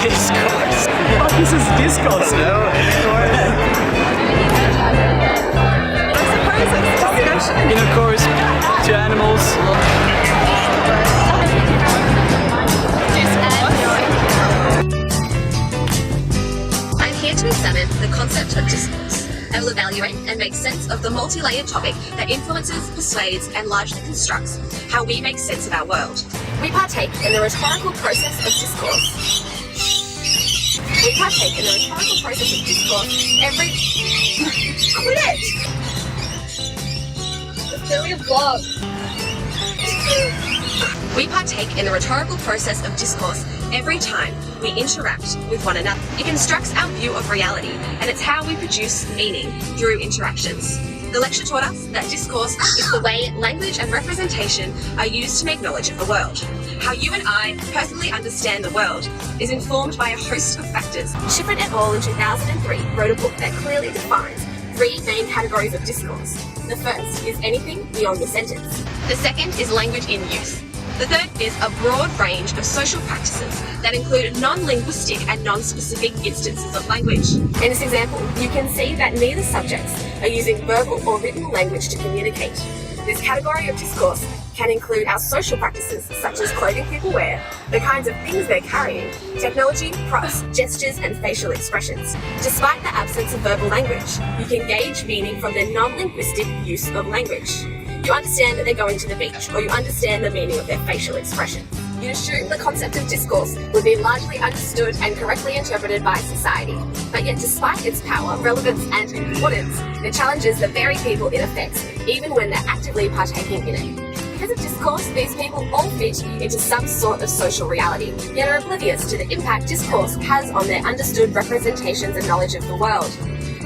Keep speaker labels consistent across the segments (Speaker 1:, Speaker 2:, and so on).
Speaker 1: Discourse. Oh, this is Discourse now.
Speaker 2: I suppose it's discussion.
Speaker 1: In a chorus to animals.
Speaker 3: I'm here to examine the concept of discourse. I will evaluate and make sense of the multi-layered topic that influences, persuades, and largely constructs how we make sense of our world. We partake in the rhetorical process of discourse. Every... Quit it! It's really a vlog. We partake in the rhetorical process of discourse every time we interact with one another. It constructs our view of reality, and it's how we produce meaning through interactions. The lecture taught us that discourse is the way language and representation are used to make knowledge of the world. How you and I personally understand the world is informed by a host of factors. Schifrin et al. In 2003 wrote a book that clearly defines three main categories of discourse. The first is anything beyond the sentence. The second is language in use. The third is a broad range of social practices that include non-linguistic and non-specific instances of language. In this example, you can see that neither subjects are using verbal or written language to communicate. This category of discourse can include our social practices, such as clothing people wear, the kinds of things they're carrying, technology, props, gestures, and facial expressions. Despite the absence of verbal language, you can gauge meaning from their non-linguistic use of language. You understand that they're going to the beach, or you understand the meaning of their facial expression. You assume the concept of discourse would be largely understood and correctly interpreted by society. But yet, despite its power, relevance, and importance, it challenges the very people it affects, even when they're actively partaking in it. Because of discourse, these people all fit into some sort of social reality, yet are oblivious to the impact discourse has on their understood representations and knowledge of the world.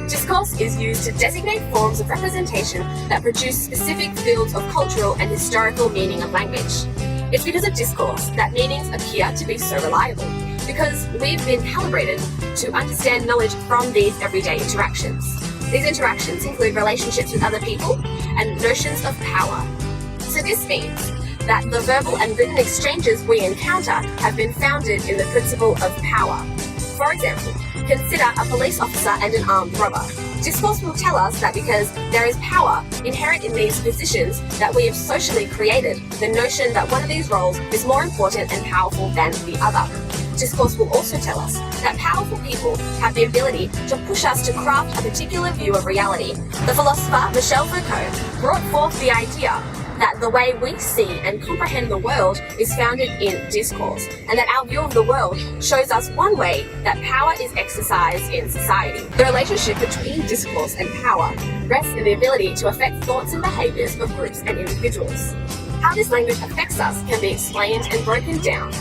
Speaker 3: Discourse is used to designate forms of representation that produce specific fields of cultural and historical meaning of language. It's because of discourse that meanings appear to be so reliable, because we've been calibrated to understand knowledge from these everyday interactions. These interactions include relationships with other people and notions of power. So this means that the verbal and written exchanges we encounter have been founded in the principle of power. For example, consider a police officer and an armed robber. Discourse will tell us that because there is power inherent in these positions that we have socially created the notion that one of these roles is more important and powerful than the other. Discourse will also tell us that powerful people have the ability to push us to craft a particular view of reality. The philosopher Michel Foucault brought forth the idea that the way we see and comprehend the world is founded in discourse, and that our view of the world shows us one way that power is exercised in society. The relationship between discourse and power rests in the ability to affect thoughts and behaviours of groups and individuals. How this language affects us can be explained and broken down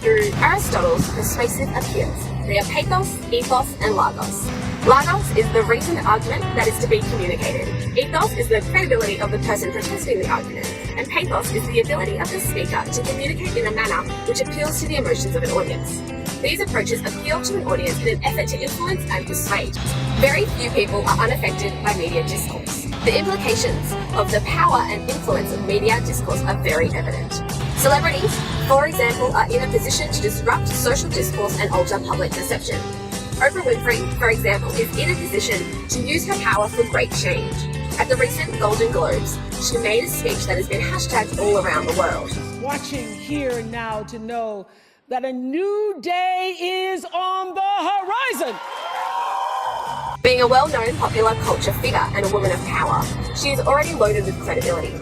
Speaker 3: through Aristotle's persuasive appeals. They are pathos, ethos, and logos. Logos is the reasoned argument that is to be communicated. Ethos is the credibility of the person protesting the argument. And pathos is the ability of the speaker to communicate in a manner which appeals to the emotions of an audience. These approaches appeal to an audience in an effort to influence and persuade. Very few people are unaffected by media discourse. The implications of the power and influence of media discourse are very evident. Celebrities, for example, are in a position to disrupt social discourse and alter public perception. Oprah Winfrey, for example, is in a position to use her power for great change. At the recent Golden Globes, she made a speech that has been hashtagged all around the world.
Speaker 4: Watching here and now to know that a new day is on the horizon.
Speaker 3: Being a well-known popular culture figure and a woman of power, she is already loaded with credibility.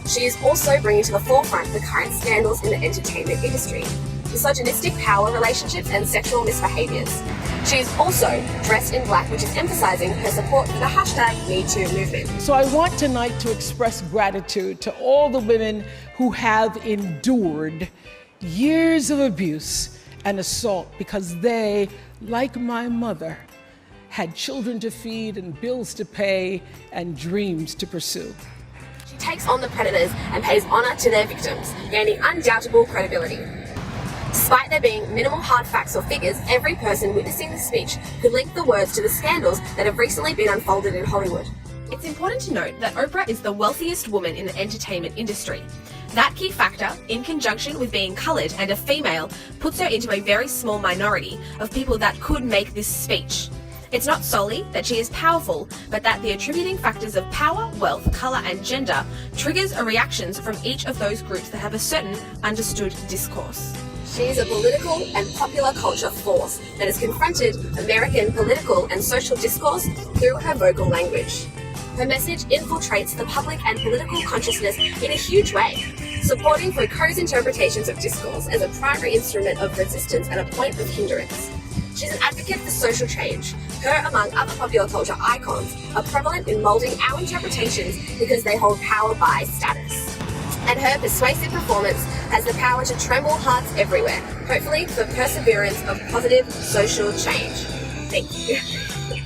Speaker 3: She is also bringing to the forefront the current scandals in the entertainment industry, misogynistic power relationships and sexual misbehaviors. She is also dressed in black, which is emphasizing her support for the hashtag #MeToo movement.
Speaker 4: So I want tonight to express gratitude to all the women who have endured years of abuse and assault because they, like my mother, had children to feed and bills to pay and dreams to pursue.
Speaker 3: She takes on the predators and pays honor to their victims, gaining undoubtable credibility. Despite there being minimal hard facts or figures, every person witnessing the speech could link the words to the scandals that have recently been unfolded in Hollywood. It's important to note that Oprah is the wealthiest woman in the entertainment industry. That key factor, in conjunction with being coloured and a female, puts her into a very small minority of people that could make this speech. It's not solely that she is powerful, but that the attributing factors of power, wealth, colour and gender triggers a reactions from each of those groups that have a certain understood discourse. She is a political and popular culture force that has confronted American political and social discourse through her vocal language. Her message infiltrates the public and political consciousness in a huge way, supporting Foucault's interpretations of discourse as a primary instrument of resistance and a point of hindrance. She's an advocate for social change. Her, among other popular culture icons, are prevalent in moulding our interpretations because they hold power by status. And her persuasive performance has the power to tremble hearts everywhere, hopefully for perseverance of positive social change. Thank you.